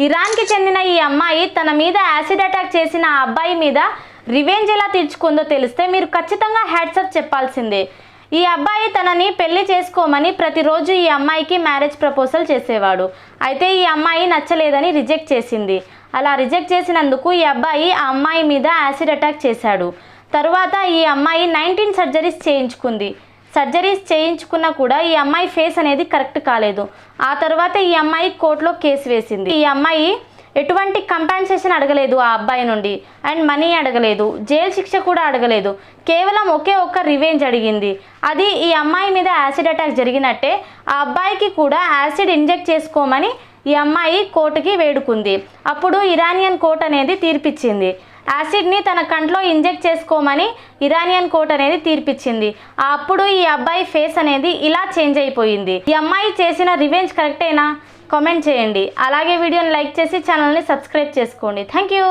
ఇరాన్కి చెందిన ఈ అమ్మాయి తన మీద యాసిడ్ అటాక్ చేసిన ఆ అబ్బాయి మీద రివెంజ్ ఎలా తీర్చుకుందో తెలిస్తే మీరు ఖచ్చితంగా హ్యాట్సప్ చెప్పాల్సిందే. ఈ అబ్బాయి తనని పెళ్లి చేసుకోమని ప్రతిరోజు ఈ అమ్మాయికి మ్యారేజ్ ప్రపోజల్ చేసేవాడు. అయితే ఈ అమ్మాయి నచ్చలేదని రిజెక్ట్ చేసింది. అలా రిజెక్ట్ చేసినందుకు ఈ అబ్బాయి ఆ అమ్మాయి మీద యాసిడ్ అటాక్ చేశాడు. తరువాత ఈ అమ్మాయి 19 సర్జరీస్ చేయించుకుంది. సర్జరీస్ చేయించుకున్నా కూడా ఈ అమ్మాయి ఫేస్ అనేది కరెక్ట్ కాలేదు. ఆ తర్వాత ఈ అమ్మాయి కోర్టులో కేసు వేసింది. ఈ అమ్మాయి ఎటువంటి కంపెన్సేషన్ అడగలేదు ఆ అబ్బాయి నుండి, అండ్ మనీ అడగలేదు, జైలు శిక్ష కూడా అడగలేదు. కేవలం ఒకే ఒక్క రివెంజ్ అడిగింది. అది ఈ అమ్మాయి మీద యాసిడ్ అటాక్ జరిగినట్టే ఆ అబ్బాయికి కూడా యాసిడ్ ఇంజెక్ట్ చేసుకోమని ఈ అమ్మాయి కోర్టుకి వేడుకుంది. అప్పుడు ఇరానియన్ కోర్ట్ అనేది తీర్పిచ్చింది. యాసిడ్ని తన కంట్లో ఇంజెక్ట్ చేసుకోమని ఇరానియన్ కోర్ట్ అనేది తీర్పిచ్చింది. అప్పుడు ఈ అబ్బాయి ఫేస్ అనేది ఇలా చేంజ్ అయిపోయింది. ఈ అమ్మాయి చేసిన రివెంజ్ కరెక్టేనా? కామెంట్ చేయండి. అలాగే వీడియోని లైక్ చేసి ఛానల్ని సబ్స్క్రైబ్ చేసుకోండి. Thank you.